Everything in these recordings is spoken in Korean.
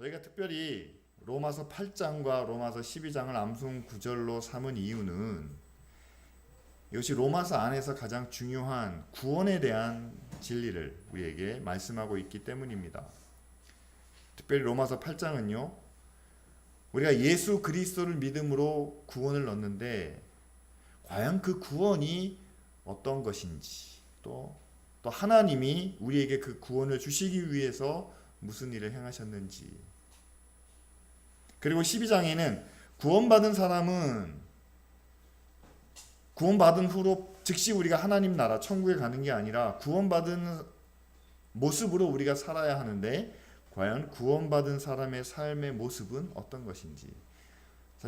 저희가 특별히 로마서 8장과 로마서 12장을 암송 구절로 삼은 이유는 이것이 로마서 안에서 가장 중요한 구원에 대한 진리를 우리에게 말씀하고 있기 때문입니다. 특별히 로마서 8장은요, 우리가 예수 그리스도를 믿음으로 구원을 얻는데 과연 그 구원이 어떤 것인지, 또 하나님이 우리에게 그 구원을 주시기 위해서 무슨 일을 행하셨는지, 그리고 12장에는 구원받은 사람은 구원받은 후로 즉시 우리가 하나님 나라 천국에 가는 게 아니라 구원받은 모습으로 우리가 살아야 하는데 과연 구원받은 사람의 삶의 모습은 어떤 것인지,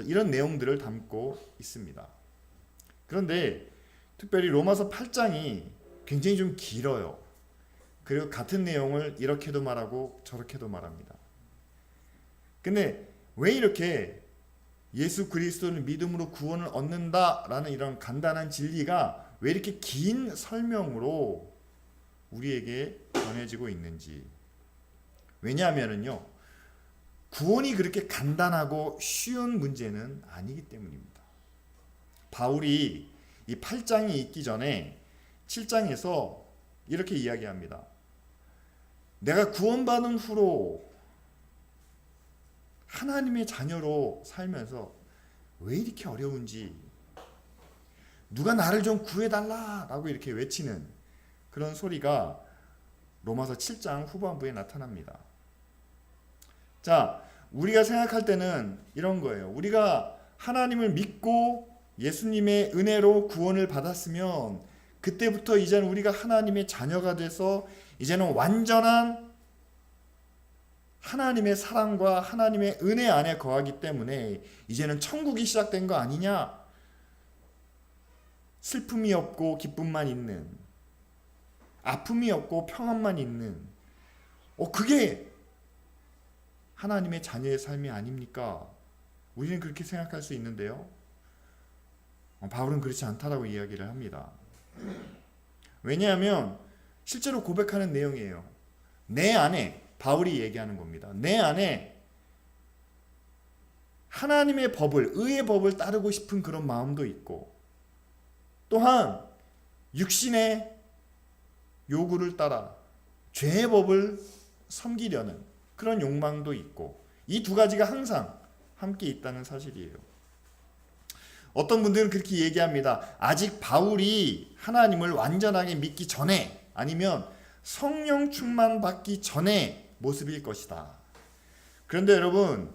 이런 내용들을 담고 있습니다. 그런데 특별히 로마서 8장이 굉장히 좀 길어요. 그리고 같은 내용을 이렇게도 말하고 저렇게도 말합니다. 근데 왜 이렇게 예수 그리스도를 믿음으로 구원을 얻는다라는 이런 간단한 진리가 왜 이렇게 긴 설명으로 우리에게 전해지고 있는지. 왜냐하면요, 구원이 그렇게 간단하고 쉬운 문제는 아니기 때문입니다. 바울이 이 8장이 있기 전에 7장에서 이렇게 이야기합니다. 내가 구원받은 후로 하나님의 자녀로 살면서 왜 이렇게 어려운지, 누가 나를 좀 구해달라라고 이렇게 외치는 그런 소리가 로마서 7장 후반부에 나타납니다. 자, 우리가 생각할 때는 이런 거예요. 우리가 하나님을 믿고 예수님의 은혜로 구원을 받았으면 그때부터 이제는 우리가 하나님의 자녀가 돼서 이제는 완전한 하나님의 사랑과 하나님의 은혜 안에 거하기 때문에 이제는 천국이 시작된 거 아니냐? 슬픔이 없고 기쁨만 있는, 아픔이 없고 평안만 있는, 그게 하나님의 자녀의 삶이 아닙니까? 우리는 그렇게 생각할 수 있는데요, 바울은 그렇지 않다라고 이야기를 합니다. 왜냐하면 실제로 고백하는 내용이에요. 내 안에, 바울이 얘기하는 겁니다. 내 안에 하나님의 법을, 의의 법을 따르고 싶은 그런 마음도 있고, 또한 육신의 요구를 따라 죄의 법을 섬기려는 그런 욕망도 있고, 이 두 가지가 항상 함께 있다는 사실이에요. 어떤 분들은 그렇게 얘기합니다. 아직 바울이 하나님을 완전하게 믿기 전에, 아니면 성령 충만 받기 전에 모습일 것이다. 그런데 여러분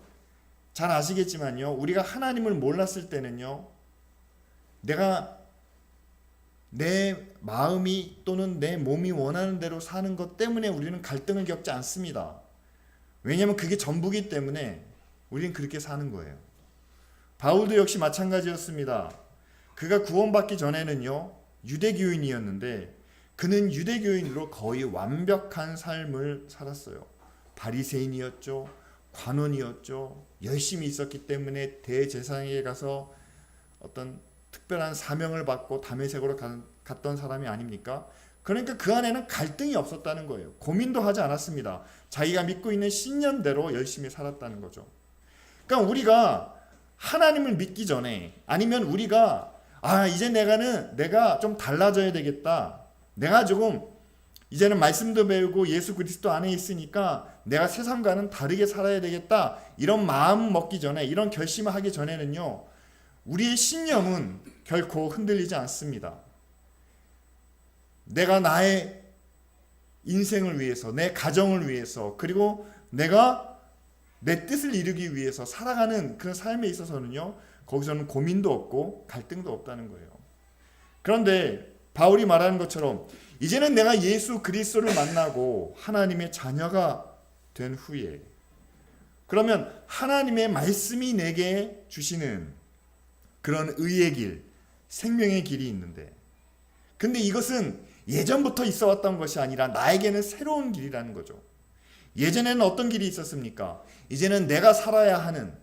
잘 아시겠지만요, 우리가 하나님을 몰랐을 때는요, 내가 내 마음이 또는 내 몸이 원하는 대로 사는 것 때문에 우리는 갈등을 겪지 않습니다. 왜냐하면 그게 전부기 때문에 우리는 그렇게 사는 거예요. 바울도 역시 마찬가지였습니다. 그가 구원받기 전에는요, 유대교인이었는데 그는 유대교인으로 거의 완벽한 삶을 살았어요. 바리새인이었죠. 관원이었죠. 열심히 있었기 때문에 대제사장에게 가서 어떤 특별한 사명을 받고 다메섹으로 갔던 사람이 아닙니까? 그러니까 그 안에는 갈등이 없었다는 거예요. 고민도 하지 않았습니다. 자기가 믿고 있는 신념대로 열심히 살았다는 거죠. 그러니까 우리가 하나님을 믿기 전에, 아니면 우리가 이제 내가 좀 달라져야 되겠다, 내가 조금 이제는 말씀도 배우고 예수 그리스도 안에 있으니까 내가 세상과는 다르게 살아야 되겠다, 이런 마음 먹기 전에, 이런 결심을 하기 전에는요, 우리의 신념은 결코 흔들리지 않습니다. 내가 나의 인생을 위해서, 내 가정을 위해서, 그리고 내가 내 뜻을 이루기 위해서 살아가는 그런 삶에 있어서는요, 거기서는 고민도 없고 갈등도 없다는 거예요. 그런데 바울이 말하는 것처럼 이제는 내가 예수 그리스도를 만나고 하나님의 자녀가 된 후에, 그러면 하나님의 말씀이 내게 주시는 그런 의의 길, 생명의 길이 있는데, 근데 이것은 예전부터 있어 왔던 것이 아니라 나에게는 새로운 길이라는 거죠. 예전에는 어떤 길이 있었습니까? 이제는 내가 살아야 하는,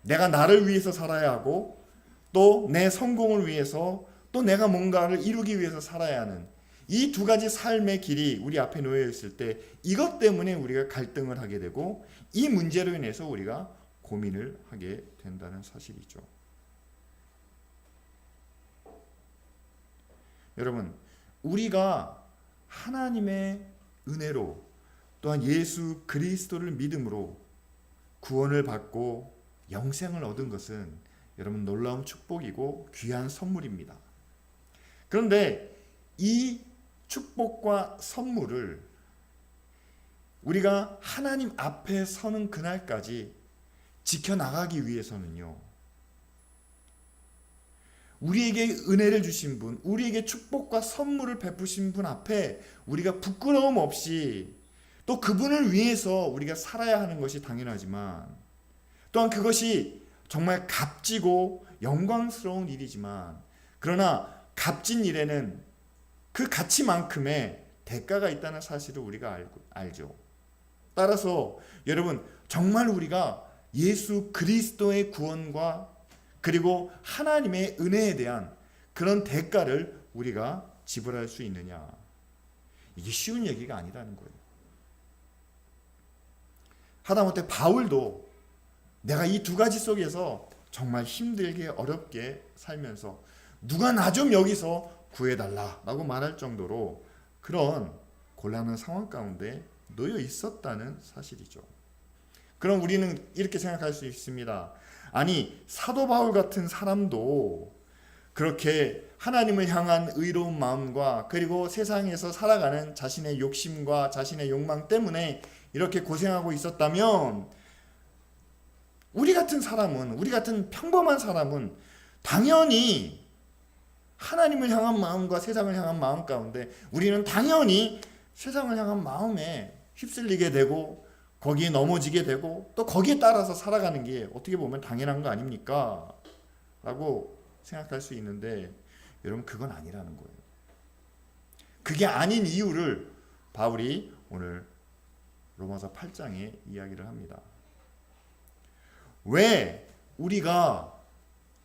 내가 나를 위해서 살아야 하고, 또 내 성공을 위해서, 또 내가 뭔가를 이루기 위해서 살아야 하는, 이 두 가지 삶의 길이 우리 앞에 놓여 있을 때 이것 때문에 우리가 갈등을 하게 되고 이 문제로 인해서 우리가 고민을 하게 된다는 사실이죠. 여러분, 우리가 하나님의 은혜로 또한 예수 그리스도를 믿음으로 구원을 받고 영생을 얻은 것은 여러분 놀라운 축복이고 귀한 선물입니다. 그런데 이 축복과 선물을 우리가 하나님 앞에 서는 그날까지 지켜나가기 위해서는요, 우리에게 은혜를 주신 분, 우리에게 축복과 선물을 베푸신 분 앞에 우리가 부끄러움 없이 또 그분을 위해서 우리가 살아야 하는 것이 당연하지만 또한 그것이 정말 값지고 영광스러운 일이지만 그러나 값진 일에는 그 가치만큼의 대가가 있다는 사실을 우리가 알죠. 따라서 여러분, 정말 우리가 예수 그리스도의 구원과 그리고 하나님의 은혜에 대한 그런 대가를 우리가 지불할 수 있느냐, 이게 쉬운 얘기가 아니라는 거예요. 하다못해 바울도 내가 이 두 가지 속에서 정말 힘들게 어렵게 살면서 누가 나 좀 여기서 구해달라라고 말할 정도로 그런 곤란한 상황 가운데 놓여 있었다는 사실이죠. 그럼 우리는 이렇게 생각할 수 있습니다. 아니, 사도 바울 같은 사람도 그렇게 하나님을 향한 의로운 마음과 그리고 세상에서 살아가는 자신의 욕심과 자신의 욕망 때문에 이렇게 고생하고 있었다면 우리 같은 사람은, 우리 같은 평범한 사람은 당연히 하나님을 향한 마음과 세상을 향한 마음 가운데 우리는 당연히 세상을 향한 마음에 휩쓸리게 되고 거기에 넘어지게 되고 또 거기에 따라서 살아가는 게 어떻게 보면 당연한 거 아닙니까? 라고 생각할 수 있는데 여러분, 그건 아니라는 거예요. 그게 아닌 이유를 바울이 오늘 로마서 8장에 이야기를 합니다. 왜 우리가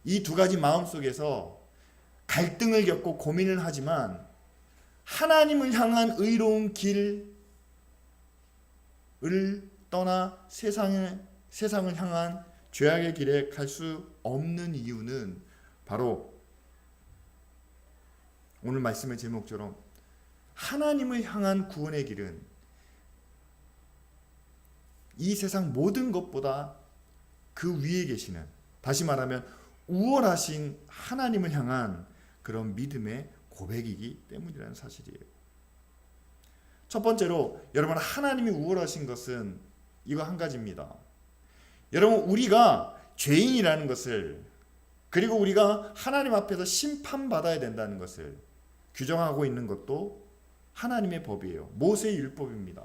이 두 가지 마음 속에서 갈등을 겪고 고민을 하지만 하나님을 향한 의로운 길을 떠나 세상을 향한 죄악의 길에 갈 수 없는 이유는 바로 오늘 말씀의 제목처럼 하나님을 향한 구원의 길은 이 세상 모든 것보다 그 위에 계시는, 다시 말하면 우월하신 하나님을 향한 그런 믿음의 고백이기 때문이라는 사실이에요. 첫 번째로 여러분, 하나님이 우월하신 것은 이거 한 가지입니다. 여러분, 우리가 죄인이라는 것을, 그리고 우리가 하나님 앞에서 심판받아야 된다는 것을 규정하고 있는 것도 하나님의 법이에요. 모세의 율법입니다.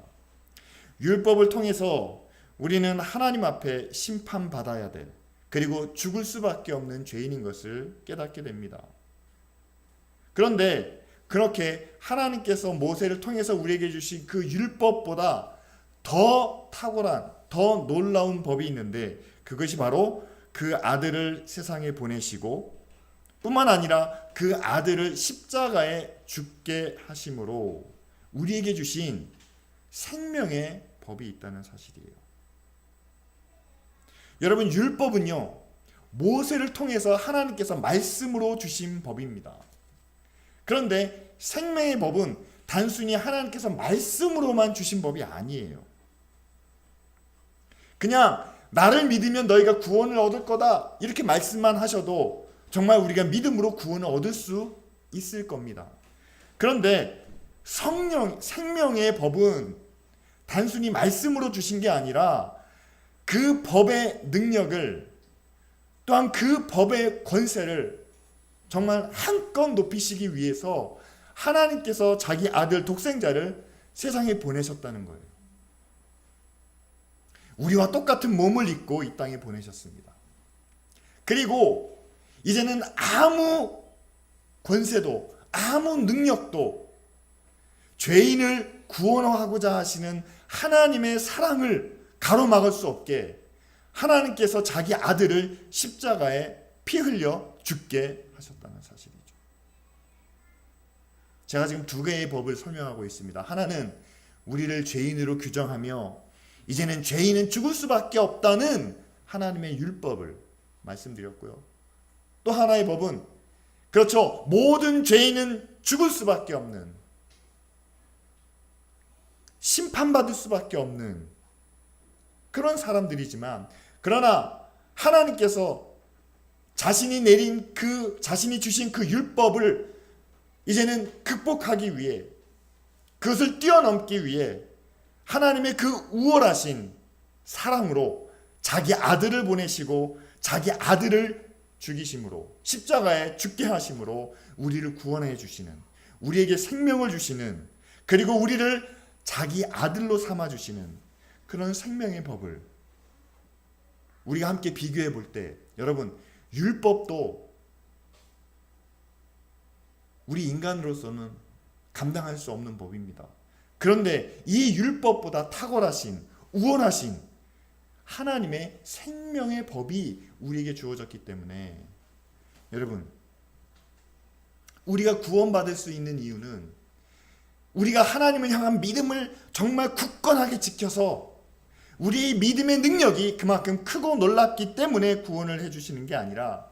율법을 통해서 우리는 하나님 앞에 심판받아야 될, 그리고 죽을 수밖에 없는 죄인인 것을 깨닫게 됩니다. 그런데 그렇게 하나님께서 모세를 통해서 우리에게 주신 그 율법보다 더 탁월한, 더 놀라운 법이 있는데 그것이 바로 그 아들을 세상에 보내시고 뿐만 아니라 그 아들을 십자가에 죽게 하심으로 우리에게 주신 생명의 법이 있다는 사실이에요. 여러분, 율법은요, 모세를 통해서 하나님께서 말씀으로 주신 법입니다. 그런데 생명의 법은 단순히 하나님께서 말씀으로만 주신 법이 아니에요. 그냥 나를 믿으면 너희가 구원을 얻을 거다 이렇게 말씀만 하셔도 정말 우리가 믿음으로 구원을 얻을 수 있을 겁니다. 그런데 생명의 법은 단순히 말씀으로 주신 게 아니라 그 법의 능력을, 또한 그 법의 권세를 정말 한껏 높이시기 위해서 하나님께서 자기 아들 독생자를 세상에 보내셨다는 거예요. 우리와 똑같은 몸을 입고 이 땅에 보내셨습니다. 그리고 이제는 아무 권세도 아무 능력도 죄인을 구원하고자 하시는 하나님의 사랑을 가로막을 수 없게 하나님께서 자기 아들을 십자가에 피 흘려 죽게 하셨다는 사실이죠. 제가 지금 두 개의 법을 설명하고 있습니다. 하나는 우리를 죄인으로 규정하며 이제는 죄인은 죽을 수밖에 없다는 하나님의 율법을 말씀드렸고요. 또 하나의 법은 그렇죠. 모든 죄인은 죽을 수밖에 없는, 심판받을 수밖에 없는 그런 사람들이지만, 그러나 하나님께서 자신이 주신 그 율법을 이제는 극복하기 위해, 그것을 뛰어넘기 위해 하나님의 그 우월하신 사랑으로 자기 아들을 보내시고 자기 아들을 죽이심으로, 십자가에 죽게 하심으로 우리를 구원해 주시는, 우리에게 생명을 주시는, 그리고 우리를 자기 아들로 삼아 주시는 그런 생명의 법을 우리가 함께 비교해 볼 때, 여러분, 율법도 우리 인간으로서는 감당할 수 없는 법입니다. 그런데 이 율법보다 탁월하신, 우월하신 하나님의 생명의 법이 우리에게 주어졌기 때문에, 여러분, 우리가 구원받을 수 있는 이유는 우리가 하나님을 향한 믿음을 정말 굳건하게 지켜서 우리의 믿음의 능력이 그만큼 크고 놀랍기 때문에 구원을 해주시는 게 아니라,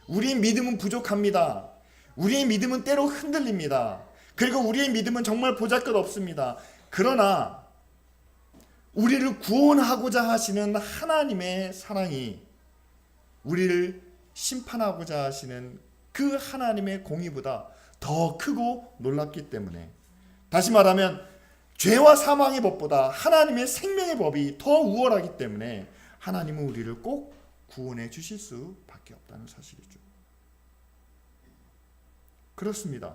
우리의 믿음은 부족합니다. 우리의 믿음은 때로 흔들립니다. 그리고 우리의 믿음은 정말 보잘것없습니다. 그러나 우리를 구원하고자 하시는 하나님의 사랑이 우리를 심판하고자 하시는 그 하나님의 공의보다 더 크고 놀랍기 때문에, 다시 말하면 죄와 사망의 법보다 하나님의 생명의 법이 더 우월하기 때문에 하나님은 우리를 꼭 구원해 주실 수밖에 없다는 사실이죠. 그렇습니다.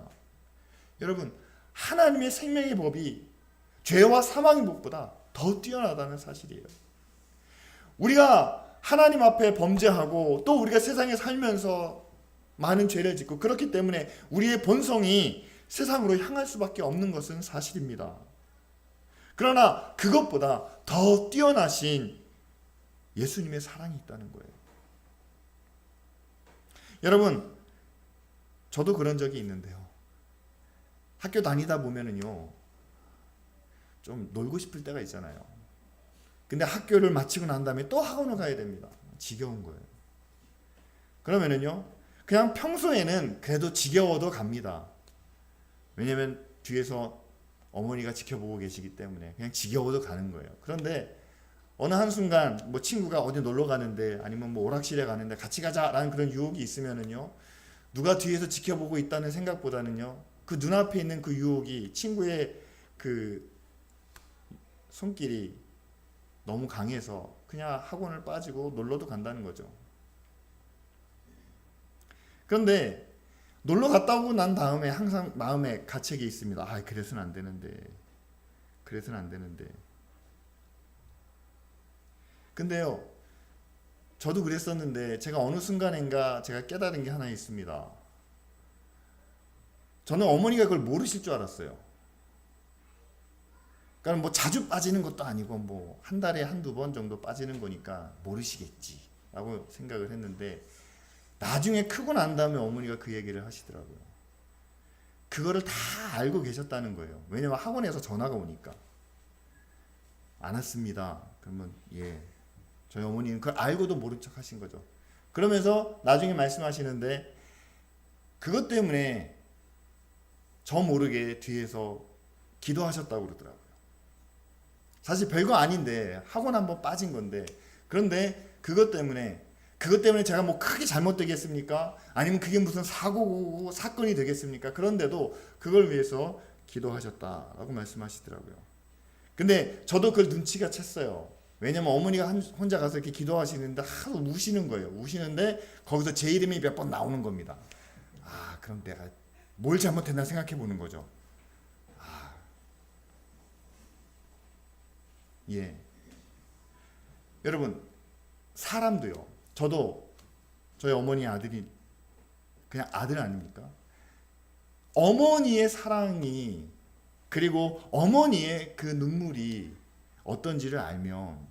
여러분, 하나님의 생명의 법이 죄와 사망의 법보다 더 뛰어나다는 사실이에요. 우리가 하나님 앞에 범죄하고 또 우리가 세상에 살면서 많은 죄를 짓고, 그렇기 때문에 우리의 본성이 세상으로 향할 수밖에 없는 것은 사실입니다. 그러나 그것보다 더 뛰어나신 예수님의 사랑이 있다는 거예요. 여러분, 저도 그런 적이 있는데요. 학교 다니다 보면은요, 좀 놀고 싶을 때가 있잖아요. 근데 학교를 마치고 난 다음에 또 학원을 가야 됩니다. 지겨운 거예요. 그러면은요, 그냥 평소에는 그래도 지겨워도 갑니다. 왜냐면 뒤에서 어머니가 지켜보고 계시기 때문에 그냥 지겨워도 가는 거예요. 그런데 어느 한순간 뭐 친구가 어디 놀러 가는데, 아니면 뭐 오락실에 가는데 같이 가자라는 그런 유혹이 있으면은요, 누가 뒤에서 지켜보고 있다는 생각보다는요, 그 눈앞에 있는 그 유혹이, 친구의 그 손길이 너무 강해서 그냥 학원을 빠지고 놀러도 간다는 거죠. 그런데 놀러 갔다 오고 난 다음에 항상 마음에 가책이 있습니다. 아, 그래서는 안 되는데. 근데요, 저도 그랬었는데 제가 어느 순간인가 제가 깨달은 게 하나 있습니다. 저는 어머니가 그걸 모르실 줄 알았어요. 그러니까 뭐 자주 빠지는 것도 아니고 뭐 한 달에 한두 번 정도 빠지는 거니까 모르시겠지 라고 생각을 했는데, 나중에 크고 난 다음에 어머니가 그 얘기를 하시더라고요. 그거를 다 알고 계셨다는 거예요. 왜냐면 학원에서 전화가 오니까. 안 왔습니다. 그러면 예, 저희 어머니는 그걸 알고도 모른 척 하신 거죠. 그러면서 나중에 말씀하시는데, 그것 때문에 저 모르게 뒤에서 기도하셨다고 그러더라고요. 사실 별거 아닌데 학원 한번 빠진 건데, 그런데 그것 때문에 제가 뭐 크게 잘못되겠습니까? 아니면 그게 무슨 사고고 사건이 되겠습니까? 그런데도 그걸 위해서 기도하셨다라고 말씀하시더라고요. 근데 저도 그걸 눈치가 챘어요. 왜냐면 어머니가 혼자 가서 이렇게 기도하시는데 하도 우시는 거예요. 우시는데 거기서 제 이름이 몇 번 나오는 겁니다. 아, 그럼 내가 뭘 잘못했나 생각해 보는 거죠. 아, 예. 여러분, 사람도요. 저도 저희 어머니 아들이 그냥 아들 아닙니까? 어머니의 사랑이, 그리고 어머니의 그 눈물이 어떤지를 알면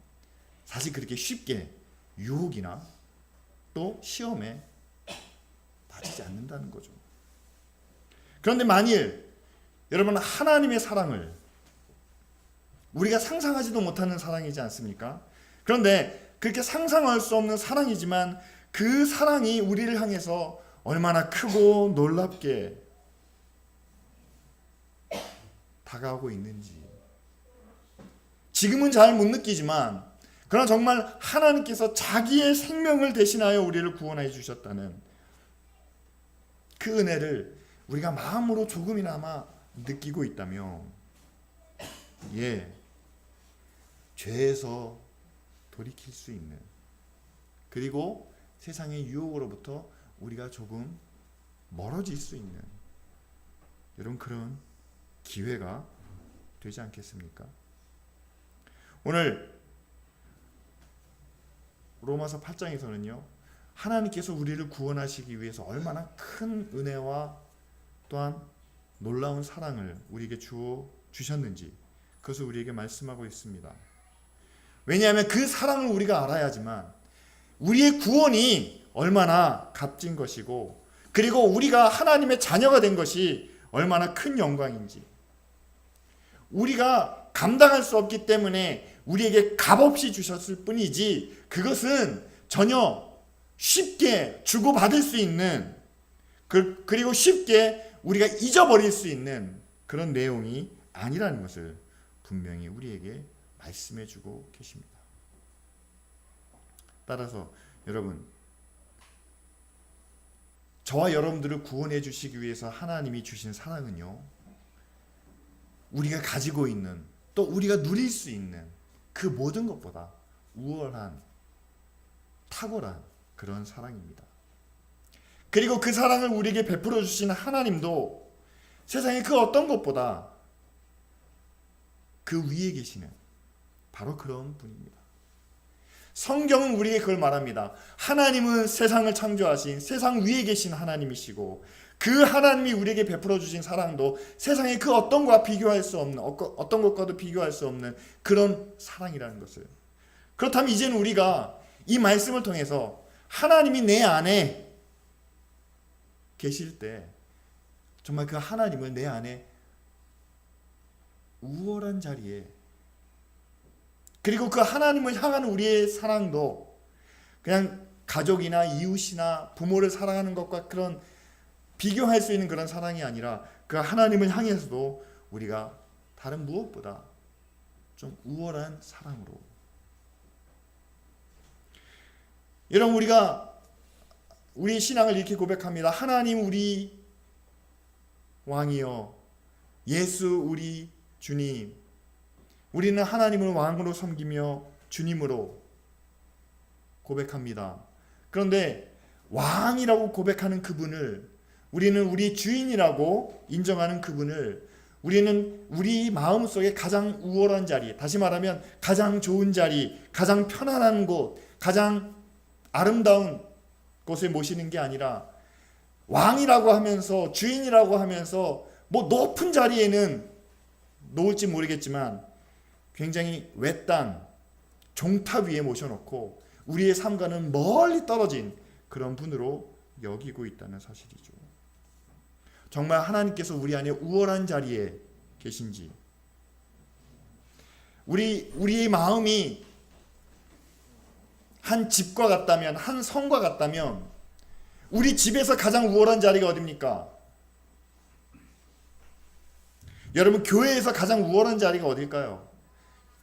사실 그렇게 쉽게 유혹이나 또 시험에 빠지지 않는다는 거죠. 그런데 만일 여러분, 하나님의 사랑을 우리가 상상하지도 못하는 사랑이지 않습니까? 그런데 그렇게 상상할 수 없는 사랑이지만 그 사랑이 우리를 향해서 얼마나 크고 놀랍게 다가오고 있는지 지금은 잘 못 느끼지만, 그러나 정말 하나님께서 자기의 생명을 대신하여 우리를 구원해 주셨다는 그 은혜를 우리가 마음으로 조금이나마 느끼고 있다면, 죄에서 돌이킬 수 있는, 그리고 세상의 유혹으로부터 우리가 조금 멀어질 수 있는 이런 그런 기회가 되지 않겠습니까? 오늘 로마서 8장에서는요, 하나님께서 우리를 구원하시기 위해서 얼마나 큰 은혜와 또한 놀라운 사랑을 우리에게 주셨는지 그것을 우리에게 말씀하고 있습니다. 왜냐하면 그 사랑을 우리가 알아야지만 우리의 구원이 얼마나 값진 것이고, 그리고 우리가 하나님의 자녀가 된 것이 얼마나 큰 영광인지, 우리가 감당할 수 없기 때문에 우리에게 값없이 주셨을 뿐이지, 그것은 전혀 쉽게 주고받을 수 있는, 그리고 쉽게 우리가 잊어버릴 수 있는 그런 내용이 아니라는 것을 분명히 우리에게 말씀해 주고 계십니다. 따라서 여러분, 저와 여러분들을 구원해 주시기 위해서 하나님이 주신 사랑은요, 우리가 가지고 있는, 또 우리가 누릴 수 있는 그 모든 것보다 우월한, 탁월한 그런 사랑입니다. 그리고 그 사랑을 우리에게 베풀어 주신 하나님도 세상의 그 어떤 것보다 그 위에 계시는 바로 그런 분입니다. 성경은 우리에게 그걸 말합니다. 하나님은 세상을 창조하신 세상 위에 계신 하나님이시고, 그 하나님이 우리에게 베풀어 주신 사랑도 세상의 그 어떤 것과 비교할 수 없는, 어떤 것과도 비교할 수 없는 그런 사랑이라는 것을. 그렇다면 이제는 우리가 이 말씀을 통해서 하나님이 내 안에 계실 때 정말 그 하나님을 내 안에 우월한 자리에, 그리고 그 하나님을 향한 우리의 사랑도 그냥 가족이나 이웃이나 부모를 사랑하는 것과 그런 비교할 수 있는 그런 사랑이 아니라 그 하나님을 향해서도 우리가 다른 무엇보다 좀 우월한 사랑으로, 여러분, 우리가 우리 신앙을 이렇게 고백합니다. 하나님 우리 왕이여, 예수 우리 주님. 우리는 하나님을 왕으로 섬기며 주님으로 고백합니다. 그런데 왕이라고 고백하는 그분을, 우리는 우리 주인이라고 인정하는 그분을, 우리는 우리 마음속에 가장 우월한 자리, 다시 말하면 가장 좋은 자리, 가장 편안한 곳, 가장 아름다운 곳에 모시는 게 아니라 왕이라고 하면서, 주인이라고 하면서 뭐 높은 자리에는 놓을지 모르겠지만 굉장히 외딴 종탑 위에 모셔놓고 우리의 삶과는 멀리 떨어진 그런 분으로 여기고 있다는 사실이죠. 정말 하나님께서 우리 안에 우월한 자리에 계신지, 우리의 마음이 한 집과 같다면, 한 성과 같다면, 우리 집에서 가장 우월한 자리가 어디입니까? 여러분, 교회에서 가장 우월한 자리가 어딜까요?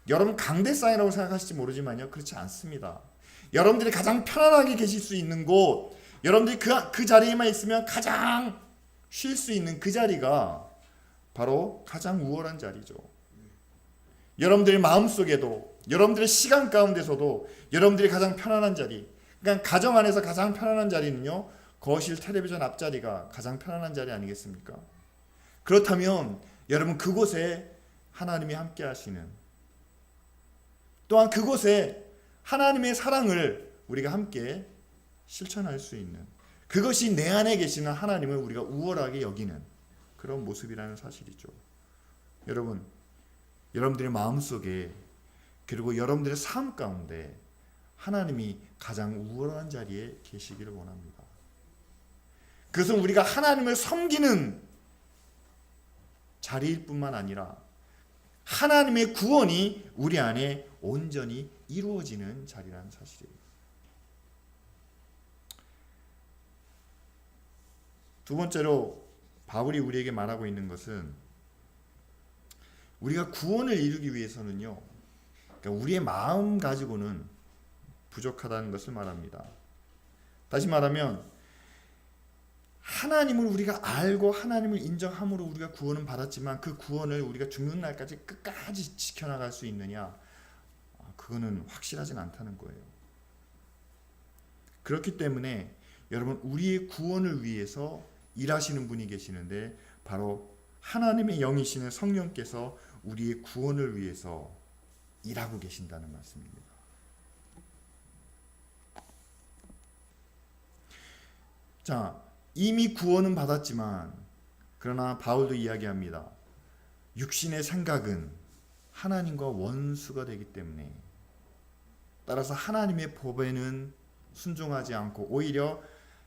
여러분, 강대상이라고 생각하실지 모르지만요, 그렇지 않습니다. 여러분들이 가장 편안하게 계실 수 있는 곳, 여러분들이 그 자리에만 있으면 가장 쉴 수 있는 그 자리가 바로 가장 우월한 자리죠. 여러분들의 마음속에도, 여러분들의 시간 가운데서도 여러분들이 가장 편안한 자리, 그러니까 가정 안에서 가장 편안한 자리는요, 거실 텔레비전 앞자리가 가장 편안한 자리 아니겠습니까? 그렇다면 여러분, 그곳에 하나님이 함께 하시는, 또한 그곳에 하나님의 사랑을 우리가 함께 실천할 수 있는, 그것이 내 안에 계시는 하나님을 우리가 우월하게 여기는 그런 모습이라는 사실이죠. 여러분, 여러분들의 마음속에, 그리고 여러분들의 삶 가운데 하나님이 가장 우월한 자리에 계시기를 원합니다. 그것은 우리가 하나님을 섬기는 자리일 뿐만 아니라 하나님의 구원이 우리 안에 온전히 이루어지는 자리라는 사실이에요. 두 번째로 바울이 우리에게 말하고 있는 것은 우리가 구원을 이루기 위해서는요, 그러니까 우리의 마음 가지고는 부족하다는 것을 말합니다. 다시 말하면 하나님을 우리가 알고 하나님을 인정함으로 우리가 구원은 받았지만 그 구원을 우리가 죽는 날까지 끝까지 지켜나갈 수 있느냐, 그거는 확실하진 않다는 거예요. 그렇기 때문에 여러분, 우리의 구원을 위해서 일하시는 분이 계시는데 바로 하나님의 영이시는 성령께서 우리의 구원을 위해서 일하고 계신다는 말씀입니다. 자, 이미 구원은 받았지만 그러나 바울도 이야기합니다. 육신의 생각은 하나님과 원수가 되기 때문에 따라서 하나님의 법에는 순종하지 않고 오히려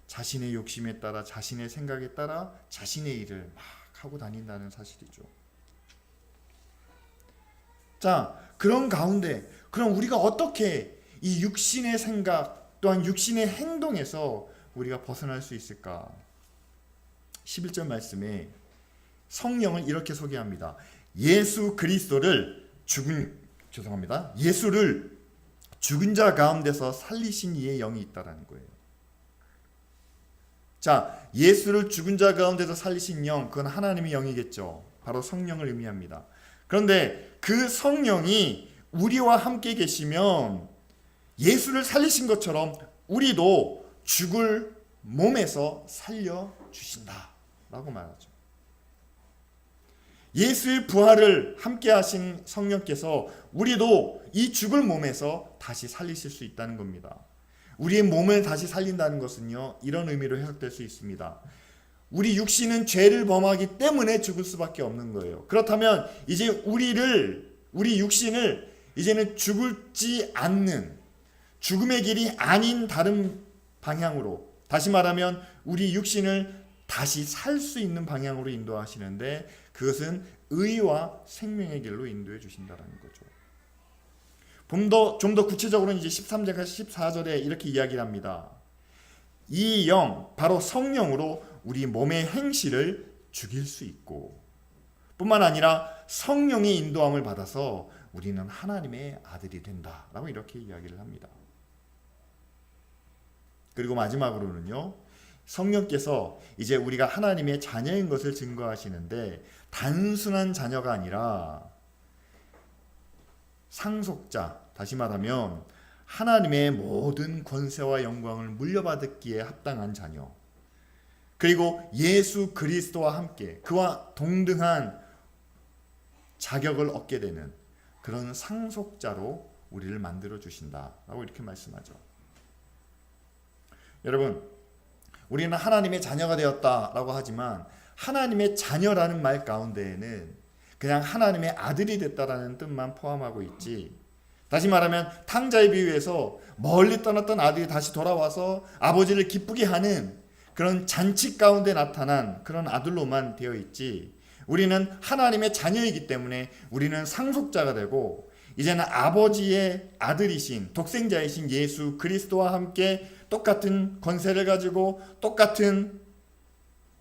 자신의 욕심에 따라 자신의 생각에 따라 자신의 일을 막 하고 다닌다는 사실이죠. 자, 그런 가운데 그럼 우리가 어떻게 이 육신의 생각 또한 육신의 행동에서 우리가 벗어날 수 있을까? 11절 말씀에 성령을 이렇게 소개합니다. 예수를 죽은 자 가운데서 살리신 이의 영이 있다라는 거예요. 자, 예수를 죽은 자 가운데서 살리신 영, 그건 하나님의 영이겠죠. 바로 성령을 의미합니다. 그런데 그 성령이 우리와 함께 계시면 예수를 살리신 것처럼 우리도 죽을 몸에서 살려주신다 라고 말하죠. 예수의 부활을 함께 하신 성령께서 우리도 이 죽을 몸에서 다시 살리실 수 있다는 겁니다. 우리의 몸을 다시 살린다는 것은요, 이런 의미로 해석될 수 있습니다. 우리 육신은 죄를 범하기 때문에 죽을 수밖에 없는 거예요. 그렇다면 이제 우리 육신을 이제는 죽지 않는 죽음의 길이 아닌 다른 방향으로, 다시 말하면 우리 육신을 다시 살 수 있는 방향으로 인도하시는데 그것은 의와 생명의 길로 인도해 주신다는 거죠. 좀 더 구체적으로는 이제 13절과 14절에 이렇게 이야기를 합니다. 이 영, 바로 성령으로 우리 몸의 행실을 죽일 수 있고 뿐만 아니라 성령의 인도함을 받아서 우리는 하나님의 아들이 된다라고 이렇게 이야기를 합니다. 그리고 마지막으로는요, 성령께서 이제 우리가 하나님의 자녀인 것을 증거하시는데 단순한 자녀가 아니라 상속자, 다시 말하면 하나님의 모든 권세와 영광을 물려받기에 합당한 자녀, 그리고 예수 그리스도와 함께 그와 동등한 자격을 얻게 되는 그런 상속자로 우리를 만들어 주신다라고 이렇게 말씀하죠. 여러분, 우리는 하나님의 자녀가 되었다라고 하지만 하나님의 자녀라는 말 가운데에는 그냥 하나님의 아들이 됐다라는 뜻만 포함하고 있지, 다시 말하면 탕자의 비유에서 멀리 떠났던 아들이 다시 돌아와서 아버지를 기쁘게 하는 그런 잔치 가운데 나타난 그런 아들로만 되어 있지, 우리는 하나님의 자녀이기 때문에 우리는 상속자가 되고 이제는 아버지의 아들이신 독생자이신 예수 그리스도와 함께 똑같은 권세를 가지고 똑같은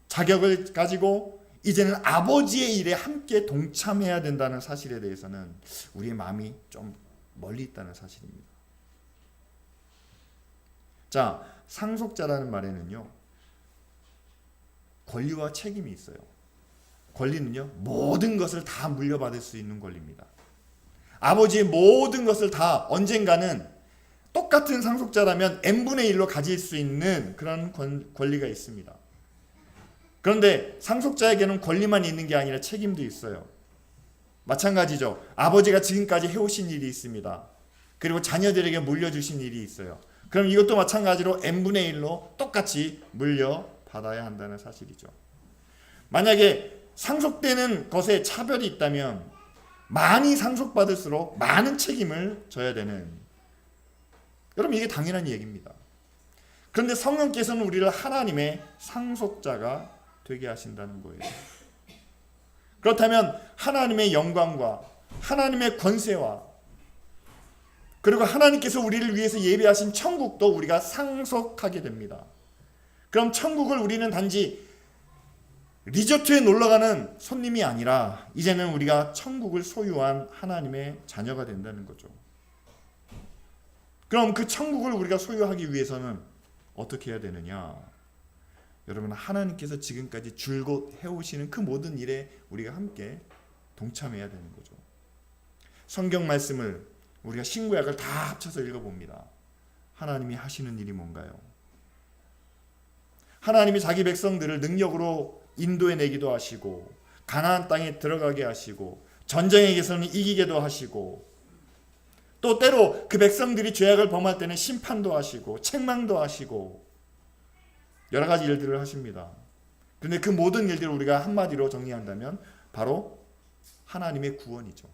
자격을 가지고 이제는 아버지의 일에 함께 동참해야 된다는 사실에 대해서는 우리의 마음이 좀 멀리 있다는 사실입니다. 자, 상속자라는 말에는요, 권리와 책임이 있어요. 권리는요, 모든 것을 다 물려받을 수 있는 권리입니다. 아버지의 모든 것을 다 언젠가는 똑같은 상속자라면 n분의 1로 가질 수 있는 그런 권리가 있습니다. 그런데 상속자에게는 권리만 있는 게 아니라 책임도 있어요. 마찬가지죠. 아버지가 지금까지 해오신 일이 있습니다. 그리고 자녀들에게 물려주신 일이 있어요. 그럼 이것도 마찬가지로 n분의 1로 똑같이 물려받아야 한다는 사실이죠. 만약에 상속되는 것에 차별이 있다면 많이 상속받을수록 많은 책임을 져야 되는, 여러분 이게 당연한 얘기입니다. 그런데 성령께서는 우리를 하나님의 상속자가 되게 하신다는 거예요. 그렇다면 하나님의 영광과 하나님의 권세와 그리고 하나님께서 우리를 위해서 예비하신 천국도 우리가 상속하게 됩니다. 그럼 천국을 우리는 단지 리조트에 놀러가는 손님이 아니라 이제는 우리가 천국을 소유한 하나님의 자녀가 된다는 거죠. 그럼 그 천국을 우리가 소유하기 위해서는 어떻게 해야 되느냐? 여러분, 하나님께서 지금까지 줄곧 해오시는 그 모든 일에 우리가 함께 동참해야 되는 거죠. 성경 말씀을 우리가 신구약을 다 합쳐서 읽어봅니다. 하나님이 하시는 일이 뭔가요? 하나님이 자기 백성들을 능력으로 인도해내기도 하시고 가나안 땅에 들어가게 하시고 전쟁에게서는 이기게도 하시고 또 때로 그 백성들이 죄악을 범할 때는 심판도 하시고 책망도 하시고 여러 가지 일들을 하십니다. 그런데 그 모든 일들을 우리가 한마디로 정리한다면 바로 하나님의 구원이죠.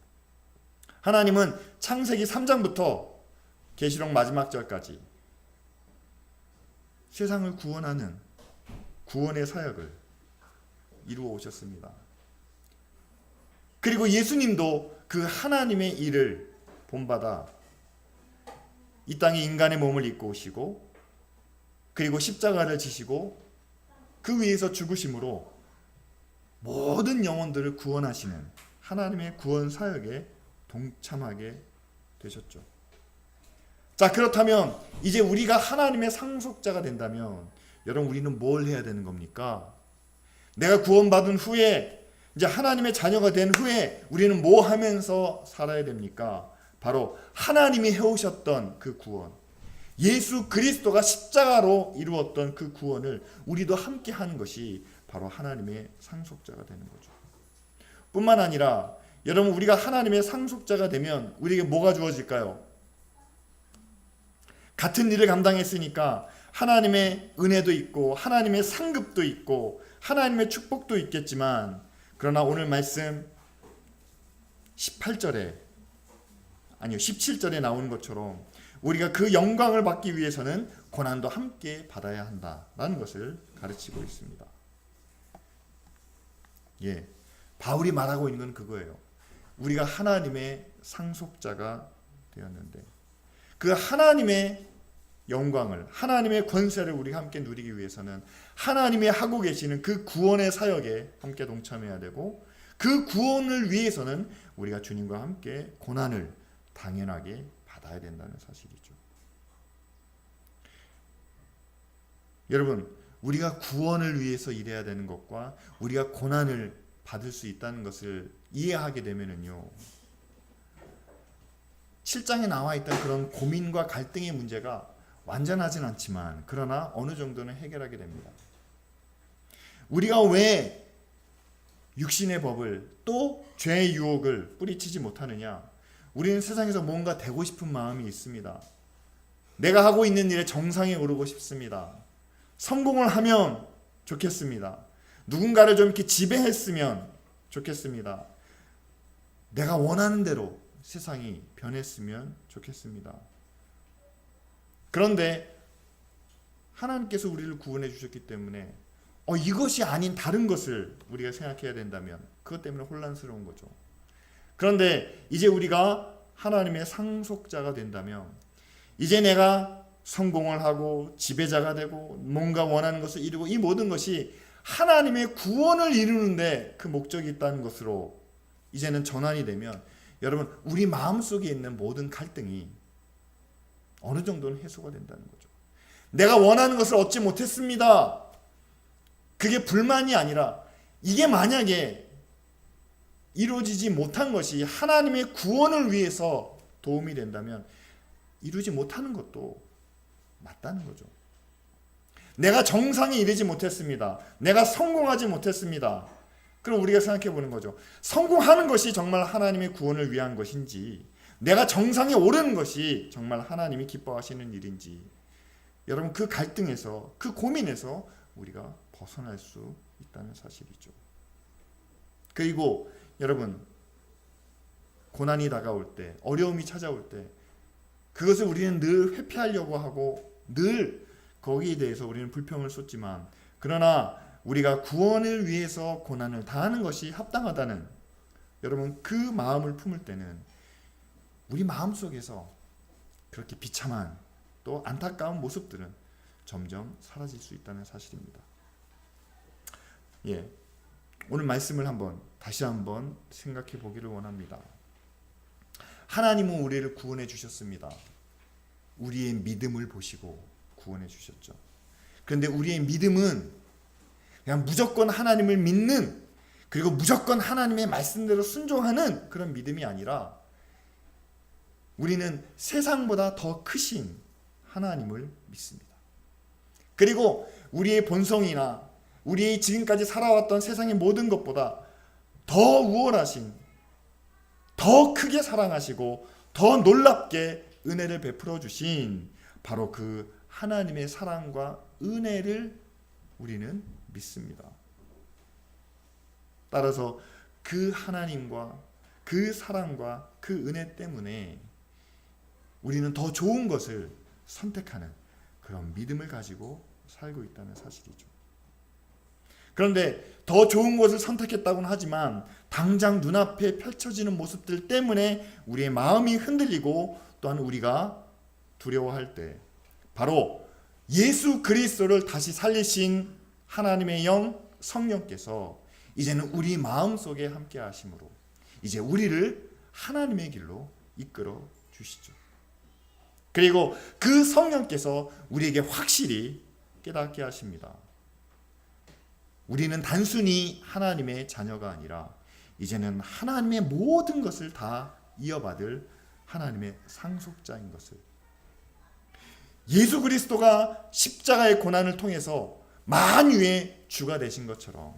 하나님은 창세기 3장부터 계시록 마지막 절까지 세상을 구원하는 구원의 사역을 이루어 오셨습니다. 그리고 예수님도 그 하나님의 일을 본받아 이 땅에 인간의 몸을 입고 오시고 그리고 십자가를 지시고 그 위에서 죽으심으로 모든 영혼들을 구원하시는 하나님의 구원 사역에 동참하게 되셨죠. 자, 그렇다면 이제 우리가 하나님의 상속자가 된다면 여러분, 우리는 뭘 해야 되는 겁니까? 내가 구원받은 후에 이제 하나님의 자녀가 된 후에 우리는 뭐 하면서 살아야 됩니까? 바로 하나님이 해오셨던 그 구원, 예수 그리스도가 십자가로 이루었던 그 구원을 우리도 함께 하는 것이 바로 하나님의 상속자가 되는 거죠. 뿐만 아니라 여러분, 우리가 하나님의 상속자가 되면 우리에게 뭐가 주어질까요? 같은 일을 감당했으니까 하나님의 은혜도 있고 하나님의 상급도 있고 하나님의 축복도 있겠지만, 그러나 오늘 말씀 17절에 나오는 것처럼 우리가 그 영광을 받기 위해서는 고난도 함께 받아야 한다라는 것을 가르치고 있습니다. 예, 바울이 말하고 있는 건 그거예요. 우리가 하나님의 상속자가 되었는데 그 하나님의 영광을, 하나님의 권세를 우리가 함께 누리기 위해서는 하나님이 하고 계시는 그 구원의 사역에 함께 동참해야 되고, 그 구원을 위해서는 우리가 주님과 함께 고난을 당연하게 받아야 된다는 사실이죠. 여러분, 우리가 구원을 위해서 일해야 되는 것과 우리가 고난을 받을 수 있다는 것을 이해하게 되면은요, 7장에 나와 있던 그런 고민과 갈등의 문제가 완전하진 않지만 그러나 어느 정도는 해결하게 됩니다. 우리가 왜 육신의 법을 또 죄의 유혹을 뿌리치지 못하느냐? 우리는 세상에서 뭔가 되고 싶은 마음이 있습니다. 내가 하고 있는 일에 정상에 오르고 싶습니다. 성공을 하면 좋겠습니다. 누군가를 좀 이렇게 지배했으면 좋겠습니다. 내가 원하는 대로 세상이 변했으면 좋겠습니다. 그런데 하나님께서 우리를 구원해 주셨기 때문에 이것이 아닌 다른 것을 우리가 생각해야 된다면 그것 때문에 혼란스러운 거죠. 그런데 이제 우리가 하나님의 상속자가 된다면 이제 내가 성공을 하고 지배자가 되고 뭔가 원하는 것을 이루고 이 모든 것이 하나님의 구원을 이루는데 그 목적이 있다는 것으로 이제는 전환이 되면 여러분, 우리 마음속에 있는 모든 갈등이 어느 정도는 해소가 된다는 거죠. 내가 원하는 것을 얻지 못했습니다. 그게 불만이 아니라 이게 만약에 이루어지지 못한 것이 하나님의 구원을 위해서 도움이 된다면 이루지 못하는 것도 맞다는 거죠. 내가 정상에 이르지 못했습니다. 내가 성공하지 못했습니다. 그럼 우리가 생각해 보는 거죠. 성공하는 것이 정말 하나님의 구원을 위한 것인지, 내가 정상에 오르는 것이 정말 하나님이 기뻐하시는 일인지, 여러분, 그 갈등에서, 그 고민에서 우리가 벗어날 수 있다는 사실이죠. 그리고 여러분, 고난이 다가올 때, 어려움이 찾아올 때 그것을 우리는 늘 회피하려고 하고 늘 거기에 대해서 우리는 불평을 쏟지만, 그러나 우리가 구원을 위해서 고난을 당하는 것이 합당하다는 여러분 그 마음을 품을 때는 우리 마음속에서 그렇게 비참한 또 안타까운 모습들은 점점 사라질 수 있다는 사실입니다. 오늘 말씀을 다시 한번 생각해 보기를 원합니다. 하나님은 우리를 구원해 주셨습니다. 우리의 믿음을 보시고 구원해 주셨죠. 그런데 우리의 믿음은 그냥 무조건 하나님을 믿는, 그리고 무조건 하나님의 말씀대로 순종하는 그런 믿음이 아니라 우리는 세상보다 더 크신 하나님을 믿습니다. 그리고 우리의 본성이나 우리의 지금까지 살아왔던 세상의 모든 것보다 더 우월하신, 더 크게 사랑하시고 더 놀랍게 은혜를 베풀어 주신 바로 그 하나님의 사랑과 은혜를 우리는 믿습니다. 따라서 그 하나님과 그 사랑과 그 은혜 때문에 우리는 더 좋은 것을 선택하는 그런 믿음을 가지고 살고 있다는 사실이죠. 그런데 더 좋은 것을 선택했다고는 하지만 당장 눈앞에 펼쳐지는 모습들 때문에 우리의 마음이 흔들리고 또한 우리가 두려워할 때 바로 예수 그리스도를 다시 살리신 하나님의 영 성령께서 이제는 우리 마음속에 함께 하심으로 이제 우리를 하나님의 길로 이끌어 주시죠. 그리고 그 성령께서 우리에게 확실히 깨닫게 하십니다. 우리는 단순히 하나님의 자녀가 아니라 이제는 하나님의 모든 것을 다 이어받을 하나님의 상속자인 것을, 예수 그리스도가 십자가의 고난을 통해서 만유의 주가 되신 것처럼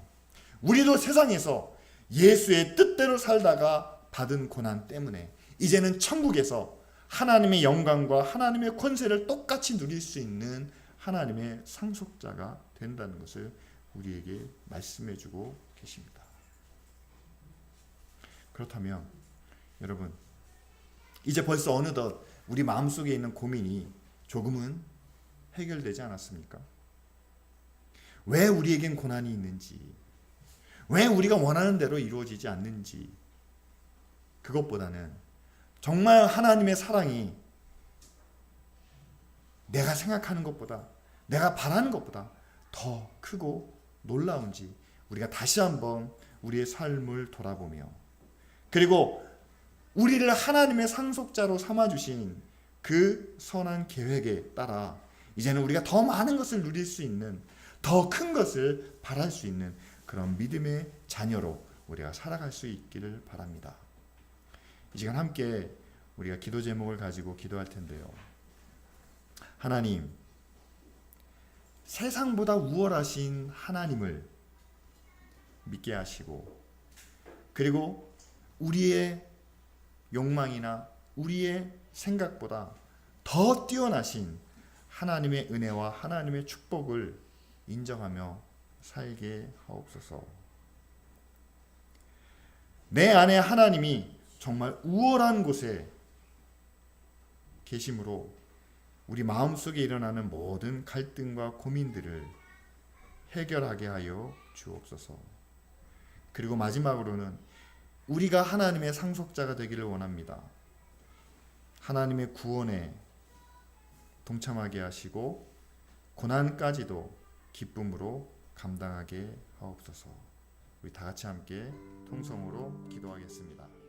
우리도 세상에서 예수의 뜻대로 살다가 받은 고난 때문에 이제는 천국에서 하나님의 영광과 하나님의 권세를 똑같이 누릴 수 있는 하나님의 상속자가 된다는 것을 우리에게 말씀해 주고 계십니다. 그렇다면 여러분, 이제 벌써 어느덧 우리 마음속에 있는 고민이 조금은 해결되지 않았습니까? 왜 우리에겐 고난이 있는지, 왜 우리가 원하는 대로 이루어지지 않는지, 그것보다는 정말 하나님의 사랑이 내가 생각하는 것보다, 내가 바라는 것보다 더 크고 놀라운지 우리가 다시 한번 우리의 삶을 돌아보며, 그리고 우리를 하나님의 상속자로 삼아주신 그 선한 계획에 따라 이제는 우리가 더 많은 것을 누릴 수 있는, 더 큰 것을 바랄 수 있는 그런 믿음의 자녀로 우리가 살아갈 수 있기를 바랍니다. 이 시간 함께 우리가 기도 제목을 가지고 기도할 텐데요. 하나님, 세상보다 우월하신 하나님을 믿게 하시고, 그리고 우리의 욕망이나 우리의 생각보다 더 뛰어나신 하나님의 은혜와 하나님의 축복을 인정하며 살게 하옵소서. 내 안에 하나님이 정말 우월한 곳에 계심으로 우리 마음속에 일어나는 모든 갈등과 고민들을 해결하게 하여 주옵소서. 그리고 마지막으로는 우리가 하나님의 상속자가 되기를 원합니다. 하나님의 구원에 동참하게 하시고 고난까지도 기쁨으로 감당하게 하옵소서. 우리 다 같이 함께 통성으로 기도하겠습니다.